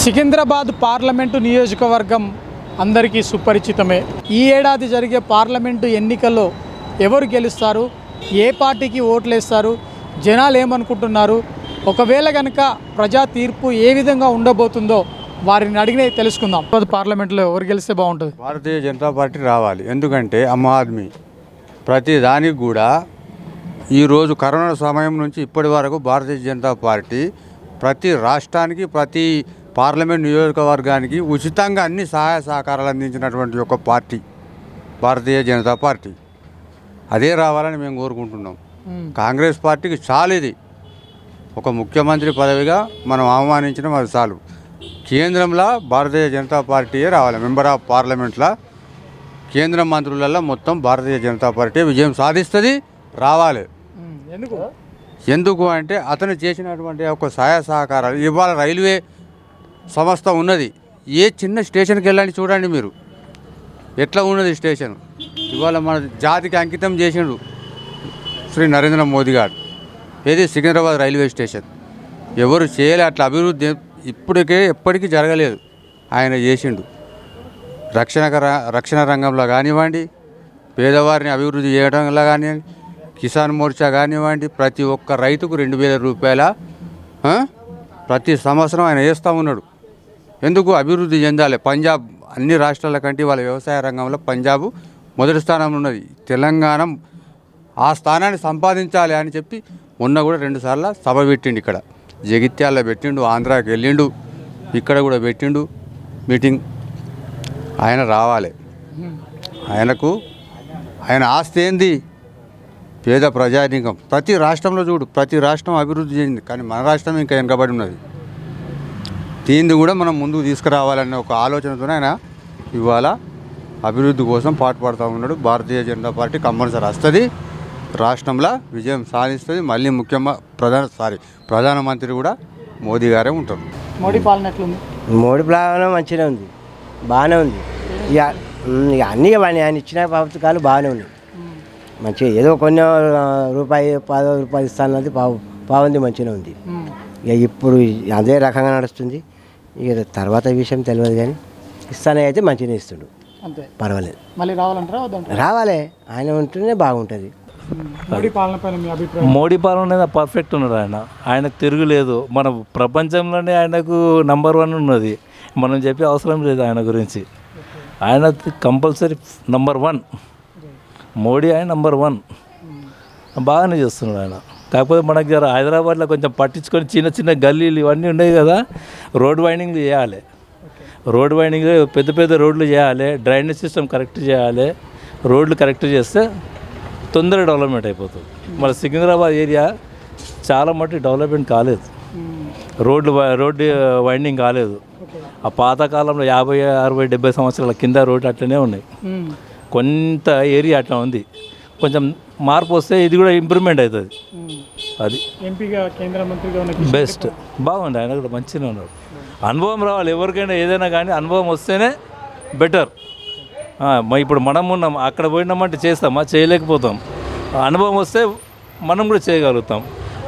Secunderabad parliament నియోజకవర్గం అందరికీ సుపరిచితమే. ఈ ఏడాది జరిగే పార్లమెంటు ఎన్నికల్లో ఎవరు గెలుస్తారు, ఏ పార్టీకి ఓట్లేస్తారు, జనాలు ఏమనుకుంటున్నారు, ఒకవేళ కనుక ప్రజా తీర్పు ఏ విధంగా ఉండబోతుందో వారిని అడిగినే తెలుసుకుందాం. పార్లమెంట్లో ఎవరు గెలిస్తే బాగుంటుంది? భారతీయ జనతా పార్టీ రావాలి. ఎందుకంటే ఆమ్ ఆద్మీ ప్రతి దానికి కూడా ఈరోజు కరోనా సమయం నుంచి ఇప్పటి వరకు భారతీయ జనతా పార్టీ ప్రతి రాష్ట్రానికి, ప్రతి పార్లమెంట్ నియోజకవర్గానికి ఉచితంగా అన్ని సహాయ సహకారాలు అందించినటువంటి ఒక పార్టీ భారతీయ జనతా పార్టీ. అదే రావాలని మేము కోరుకుంటున్నాం. కాంగ్రెస్ పార్టీకి చాలు ఇది. ఒక ముఖ్యమంత్రి పదవిగా మనం అవమానించడం అది చాలు. కేంద్రంలో భారతీయ జనతా పార్టీయే రావాలి. మెంబర్ ఆఫ్ పార్లమెంట్లో కేంద్ర మంత్రులలో మొత్తం భారతీయ జనతా పార్టీ విజయం సాధిస్తుంది, రావాలి. ఎందుకు అంటే అతను చేసినటువంటి ఒక సహాయ సహకారాలు. ఇవాళ రైల్వే సంస్థ ఉన్నది, ఏ చిన్న స్టేషన్కి వెళ్ళండి చూడండి మీరు ఎట్లా ఉన్నది స్టేషన్. ఇవాళ మన జాతికి అంకితం చేసిండు శ్రీ నరేంద్ర మోదీ గారు. ఏది సికింద్రాబాద్ రైల్వే స్టేషన్ ఎవరు చేయలే అట్లా అభివృద్ధి, ఎప్పటికీ జరగలేదు. ఆయన చేసిండు. రక్షణ రంగంలో కానివ్వండి, పేదవారిని అభివృద్ధి చేయడంలో కానివ్వండి, కిసాన్ మోర్చా కానివ్వండి, ప్రతి ఒక్క రైతుకు 2000 రూపాయల ప్రతి సంవత్సరం ఆయన వేస్తూ ఉన్నాడు. ఎందుకు? అభివృద్ధి చెందాలి. పంజాబ్ అన్ని రాష్ట్రాల కంటే వాళ్ళ వ్యవసాయ రంగంలో పంజాబ్ మొదటి స్థానంలో ఉన్నది. తెలంగాణ ఆ స్థానాన్ని సంపాదించాలి అని చెప్పి మొన్న కూడా 2 సార్లు సభ పెట్టిండు. ఇక్కడ జగిత్యాలలో పెట్టిండు, ఆంధ్రాకి వెళ్ళిండు, ఇక్కడ కూడా పెట్టిండు మీటింగ్. ఆయన రావాలి. ఆయన ఆస్తి ఏంది? పేద ప్రజానీకం. ప్రతి రాష్ట్రంలో చూడు, ప్రతి రాష్ట్రం అభివృద్ధి చెందింది, కానీ మన రాష్ట్రం ఇంకా వెనకబడి ఉన్నది. దీన్ని కూడా మనం ముందుకు తీసుకురావాలనే ఒక ఆలోచనతో ఆయన ఇవాళ అభివృద్ధి కోసం పాటుపడుతూ ఉన్నాడు. భారతీయ జనతా పార్టీ కంపల్సరీ వస్తుంది, రాష్ట్రంలో విజయం సాధిస్తుంది. మళ్ళీ ప్రధానమంత్రి కూడా మోదీ గారే ఉంటారు. మోడీ పాలన ఎట్లుంది? మోడీ పాలన మంచిగా ఉంది, బాగానే ఉంది. ఇక అన్నీ ఆయన ఇచ్చిన పథకాలు బాగానే ఉన్నాయి. మంచిగా ఏదో కొన్ని రూపాయి 10 రూపాయలు ఇస్తానది బాగుంది, మంచిగా ఉంది. ఇక ఇప్పుడు అదే రకంగా నడుస్తుంది. ఇక తర్వాత విషయం తెలియదు, కానీ ఇస్తానే అయితే మంచిగా ఇస్తుండు, అంతే, పర్వాలేదు. మళ్ళీ రావాలంటారా? రావాలి, ఆయన ఉంటేనే బాగుంటుంది. మోడీ పాలన పైన మీ అభిప్రాయం? మోడీ పాలన అనేది పర్ఫెక్ట్ ఉన్నాడు. ఆయనకు తిరుగులేదు. మన ప్రపంచంలోనే ఆయనకు నంబర్ 1 ఉన్నది. మనం చెప్పే అవసరం లేదు ఆయన గురించి. ఆయన కంపల్సరీ నంబర్ 1 మోడీ. ఆయన నంబర్ 1 బాగానే చేస్తున్నాడు ఆయన. కాకపోతే మనకి జర హైదరాబాద్లో కొంచెం పట్టించుకొని చిన్న చిన్న గల్లీలు ఇవన్నీ ఉన్నాయి కదా, రోడ్ వైండింగ్లు చేయాలి. రోడ్ వైండింగ్ పెద్ద పెద్ద రోడ్లు చేయాలి, డ్రైనేజ్ సిస్టమ్ కరెక్ట్ చేయాలి. రోడ్లు కరెక్ట్ చేస్తే తొందరగా డెవలప్మెంట్ అయిపోతుంది. మన సికింద్రాబాద్ ఏరియా చాలా మటుకు డెవలప్మెంట్ కాలేదు, రోడ్డు వైండింగ్ కాలేదు. ఆ పాతకాలంలో 50, 60, 70 సంవత్సరాల కింద రోడ్లు అట్లనే ఉన్నాయి. కొంత ఏరియా అట్లా ఉంది. కొంచెం మార్పు వస్తే ఇది కూడా ఇంప్రూవ్మెంట్ అవుతుంది. అది ఎంపీగా కేంద్ర మంత్రిగా బెస్ట్, బాగుంది. ఆయన కూడా మంచిగా ఉన్నాడు. అనుభవం రావాలి ఎవరికైనా, ఏదైనా కానీ అనుభవం వస్తేనే బెటర్. ఇప్పుడు మనం ఉన్నాం, అక్కడ పోయినామంటే చేస్తామా? చేయలేకపోతాం. అనుభవం వస్తే మనం కూడా చేయగలుగుతాం.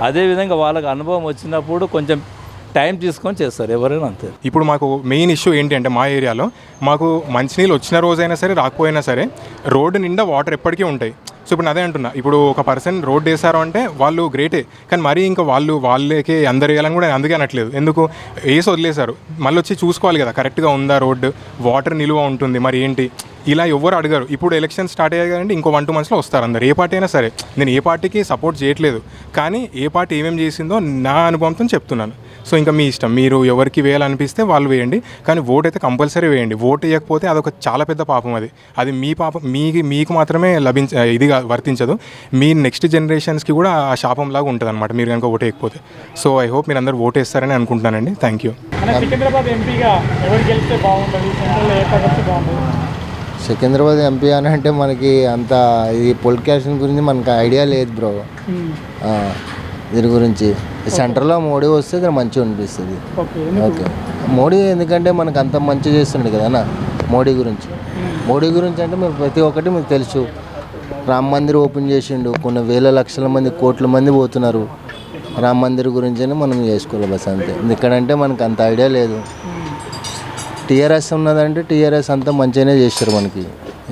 అదేవిధంగా వాళ్ళకి అనుభవం వచ్చినప్పుడు కొంచెం టైం తీసుకొని చేస్తారు, ఎవరైనా అంతే. ఇప్పుడు మాకు మెయిన్ ఇష్యూ ఏంటి అంటే, మా ఏరియాలో మాకు మంచినీళ్ళు వచ్చిన రోజైనా సరే, రాకపోయినా సరే, రోడ్డు నిండా వాటర్ ఎప్పటికీ ఉంటాయి. సో ఇప్పుడు అదే అంటున్నా, ఇప్పుడు ఒక పర్సన్ రోడ్డు వేసారు అంటే వాళ్ళు గ్రేటే, కానీ మరీ ఇంకా వాళ్ళకే అందరు వేయాలని కూడా అందుకే అనట్లేదు. ఎందుకు వేసి వదిలేశారు, మళ్ళీ వచ్చి చూసుకోవాలి కదా కరెక్ట్గా ఉందా రోడ్డు, వాటర్ నిలువ ఉంటుంది, మరి ఏంటి, ఇలా ఎవరు అడగారు. ఇప్పుడు ఎలక్షన్ స్టార్ట్ అయ్యాయి కదండి, ఇంకో 1-2 మంత్స్లో వస్తారు అందరు. ఏ పార్టీ అయినా సరే, నేను ఏ పార్టీకి సపోర్ట్ చేయట్లేదు, కానీ ఏ పార్టీ ఏమేమి చేసిందో నా అనుభవంతో చెప్తున్నాను. సో ఇంకా మీ ఇష్టం, మీరు ఎవరికి వేయాలనిపిస్తే వాళ్ళు వేయండి, కానీ ఓటు అయితే కంపల్సరీ వేయండి. ఓటు వేయకపోతే అదొక చాలా పెద్ద పాపం. అది మీ పాపం, మీకు మాత్రమే ఇది వర్తించదు, మీ నెక్స్ట్ జనరేషన్స్కి కూడా ఆ శాపంలాగా ఉంటుంది అనమాట మీరు కనుక ఓటు వేయకపోతే. సో ఐ హోప్ మీరు అందరూ ఓటు వేస్తారని అనుకుంటున్నానండి. Thank you. సికింద్రాబాద్ ఎంపీగా ఎవరు గెలిస్తే బాగుంటుంది? సెంట్రల్లో ఏ పద్ధతి బాగుంటుంది? సికింద్రాబాద్ ఎంపీ అని అంటే మనకి అంత ఇది పొలిటికేషన్ గురించి మనకు ఐడియా లేదు బ్రో. దీని గురించి సెంటర్లో మోడీ వస్తే ఇక్కడ మంచిగా అనిపిస్తుంది. ఓకే, మోడీ ఎందుకంటే మనకు అంత మంచి చేస్తున్నాడు కదా అన్న. మోడీ గురించి అంటే మీరు ప్రతి ఒక్కటి మీకు తెలుసు. రామ్ మందిర్ ఓపెన్ చేసిండు, కొన్ని వేల లక్షల మంది, కోట్ల మంది పోతున్నారు. రామ్ మందిర్ గురించి మనం చేసుకోవాలి బస్ అంతే. ఇక్కడంటే మనకు అంత ఐడియా లేదు. టీఆర్ఎస్ ఉన్నదంటే టీఆర్ఎస్ అంతా మంచిగానే చేస్తారు మనకి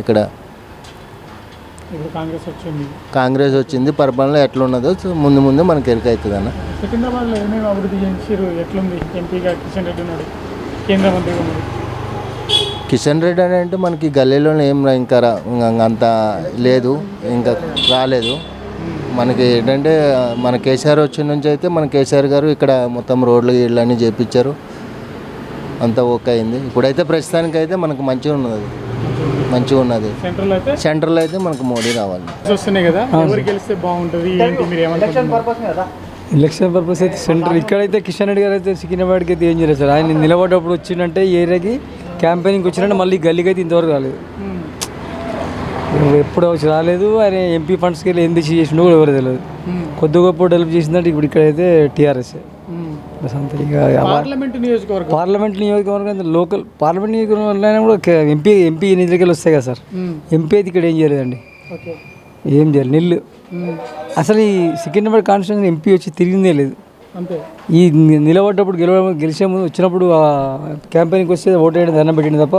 ఇక్కడ. ఇప్పుడు కాంగ్రెస్ వచ్చింది, కాంగ్రెస్ వచ్చింది, పరిపాలన ఎట్లా ఉన్నదో ముందు ముందు మనకి ఎరుక అవుతుంది అన్న. సికింద్రాబాద్లో ఏమేమి అభివృద్ధి చేసిరు, ఎట్లుంది? ఎంపీగా కిషన్ రెడ్డి ఉన్నాడు, కేంద్ర మంత్రిగా ఉన్నాడు. కిషన్ రెడ్డి అని అంటే మనకి గల్లీలోనే ఏం ఇంకా అంత లేదు, ఇంకా రాలేదు. మనకి ఏంటంటే మన కేసీఆర్ వచ్చిన నుంచి అయితే మన కేసీఆర్ గారు ఇక్కడ మొత్తం రోడ్లు ఇళ్ళు అన్నీ చేపించారు, అంతా ఓకే అయింది. ఇప్పుడైతే ప్రస్తుతానికి అయితే మనకు మంచిగా ఉన్నది, మంచిగా ఉన్నది. సెంట్రల్ అయితే మనకు మోడీ రావాలి. వస్తున్నాయి కదా, ఎవరు గెలిస్తే బాగుంటుంది ఏంటి మీరు ఏమంటారు? ఎలక్షన్ పర్పస్ అయితే సెంటర్ ఇక్కడైతే కిషన్ రెడ్డి గారు అయితే సికింద్రాబాద్కి అయితే ఏం చేయలేదు సార్. ఆయన నిలబడ్డప్పుడు వచ్చిందంటే ఏరియాకి క్యాంపెయినింగ్ వచ్చినట్టు మళ్ళీ గల్లీకి అయితే ఇంతవరకు రాలేదు. ఎప్పుడు వచ్చి రాలేదు. ఆయన ఎంపీ ఫండ్స్కి వెళ్ళి ఎందుకు చేసిండో కూడా ఎవరు తెలియదు. కొద్ది గొప్ప డెవలప్ చేసిందంటే ఇప్పుడు ఇక్కడైతే టీఆర్ఎస్. పార్లమెంట్ నియోజకవర్గం లోకల్ పార్లమెంట్ నియోజకవర్గంలో కూడా ఎంపీ నిధులకి వస్తాయి కదా సార్. ఎంపీ అయితే ఇక్కడ ఏం చేయలేదండి, ఏం చేయలేదు, నిల్లు. అసలు ఈ సికింద్రాబాద్ కాన్స్టిట్యూన్సీ ఎంపీ వచ్చి తిరిగిందే లేదు. ఈ నిలబడ్డప్పుడు గెలిచే ముందు వచ్చినప్పుడు క్యాంపెయిన్కి వస్తే ఓటు వేయడం దండం పెట్టింది తప్ప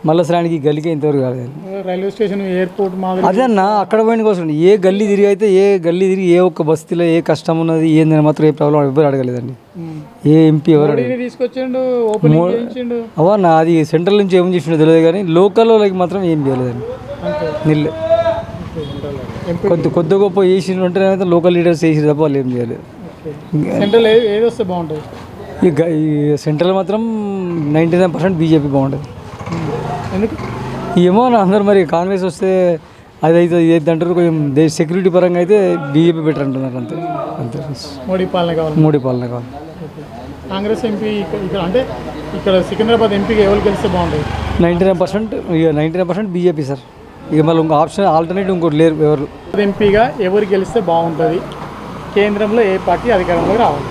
మళ్ళీ అసలు గల్లీకే ఇంతవరకు కాలేదు. రైల్వే స్టేషన్, ఎయిర్పోర్ట్, అదే అన్న అక్కడ పోయిన కోసం ఏ గల్లీ తిరిగి అయితే ఏ ఒక్క బస్తీలో ఏ కష్టం ఉన్నది ఏందని మాత్రం ఏ ప్రాబ్లం ఎవరు అడగలేదండి. ఏ ఎంపీ ఎవరు తీసుకొచ్చిండు, అవన్నా అది సెంట్రల్ నుంచి ఏం చేసిండో తెలియదు కానీ లోకల్ వాళ్ళకి మాత్రం ఏం చేయలేదండి. నిల్లు కొద్ది గొప్ప చేసిండు అంటే లోకల్ లీడర్స్ చేసి తప్ప వాళ్ళు ఏం చేయలేదు. సెంట్రల్ ఏది వస్తే బాగుంటుంది? ఈ సెంట్రల్ మాత్రం 99% బీజేపీ బాగుంటుంది. ఎందుకు ఏమో అందరు మరి కాంగ్రెస్ వస్తే అది అయితే ఇది అంటారు. కొంచెం సెక్యూరిటీ పరంగా అయితే బీజేపీ బెటర్ అంటున్నారు. అంతే అంతే. మోడీ పాలన కావాలి. కాంగ్రెస్ ఎంపీ ఇక్కడ అంటే ఇక్కడ సికింద్రాబాద్ ఎంపీగా ఎవరు గెలిస్తే బాగుంటుంది? 99% బీజేపీ సార్. ఇక మళ్ళీ ఇంకో ఆప్షన్ ఆల్టర్నేటివ్ ఇంకోటి లేరు ఎవరు. ఎంపీగా ఎవరు గెలిస్తే బాగుంటుంది? కేంద్రంలో ఏ పార్టీ అధికారంలో రావాలి?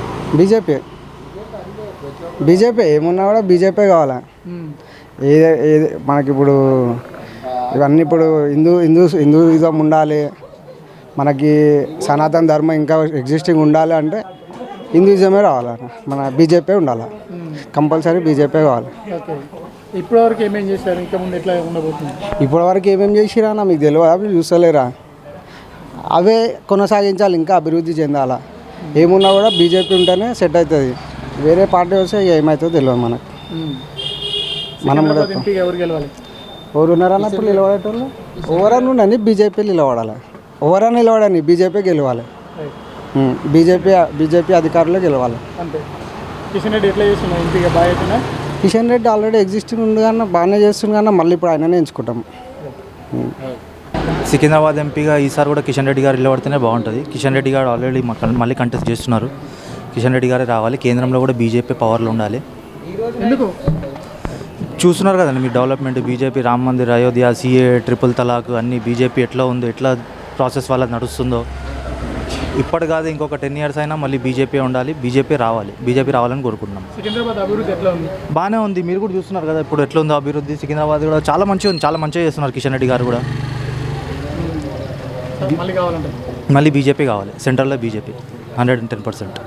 బీజేపీ ఏమున్నా కూడా బీజేపీ కావాలా. ఏది మనకి ఇప్పుడు ఇవన్నీ ఇప్పుడు హిందూయిజం ఉండాలి, మనకి సనాతన ధర్మం ఇంకా ఎగ్జిస్టింగ్ ఉండాలి అంటే హిందూయిజమే రావాలి, మన బీజేపీ ఉండాలి. కంపల్సరీ బీజేపీ కావాలి. ఇప్పటివరకు ఏమేం చేశారు, ఇంకా ముందు ఎట్లా ఉండబోతుంది? ఇప్పటివరకు ఏమేమి చేసిరా మీకు తెలియదు, అవి చూస్తలేరా? అవే కొనసాగించాలి, ఇంకా అభివృద్ధి చెందాలా. ఏమున్నా కూడా బీజేపీ ఉంటేనే సెట్ అవుతుంది. వేరే పార్టీ వస్తే ఏమవుతుందో తెలియదు మనకు. మనం కూడా ఎవరు ఉన్నారన్న ఇప్పుడు నిలబడేటోళ్ళు ఎవరన్నా ఉండండి, బీజేపీ నిలబడాలి. ఎవరన్నా నిలబడండి, బీజేపీ గెలవాలి. బీజేపీ అధికారులు గెలవాలి. కిషన్ రెడ్డి ఎట్లా చేస్తున్నా ఎంపీగా బాగా అవుతున్నా? కిషన్ రెడ్డి ఆల్రెడీ ఎగ్జిస్టింగ్ ఉంది కన్నా బాగానే చేస్తుంది కన్నా మళ్ళీ ఇప్పుడు ఆయననే ఎంచుకుంటాం. సికింద్రాబాద్ ఎంపీగా ఈసారి కూడా కిషన్ రెడ్డి గారు నిలబడితేనే బాగుంటుంది. కిషన్ రెడ్డి గారు ఆల్రెడీ మళ్ళీ కంటెస్ట్ చేస్తున్నారు. కిషన్ రెడ్డి గారే రావాలి. కేంద్రంలో కూడా బీజేపీ పవర్లో ఉండాలి. ఎందుకు చూస్తున్నారు కదండి మీరు development, BJP Ram Mandir, Ayodhya, CA, triple talaq అన్నీ బీజేపీ ఎట్లా ఉందో, ఎట్లా ప్రాసెస్ వల్ల నడుస్తుందో. ఇప్పటి కాదు ఇంకొక 10 years అయినా మళ్ళీ బీజేపీ ఉండాలి, బీజేపీ రావాలని కోరుకుంటున్నాం. సికింద్రాబాద్ అభివృద్ధి ఎట్లా ఉంది? బాగానే ఉంది. మీరు కూడా చూస్తున్నారు కదా ఇప్పుడు ఎట్లా ఉందో అభివృద్ధి. సికింద్రాబాద్ కూడా చాలా మంచిగా ఉంది, చాలా మంచిగా చేస్తున్నారు కిషన్ రెడ్డి గారు కూడా. మళ్ళీ కావాలంటే మళ్ళీ బీజేపీ కావాలి, సెంట్రల్లో బీజేపీ 110%.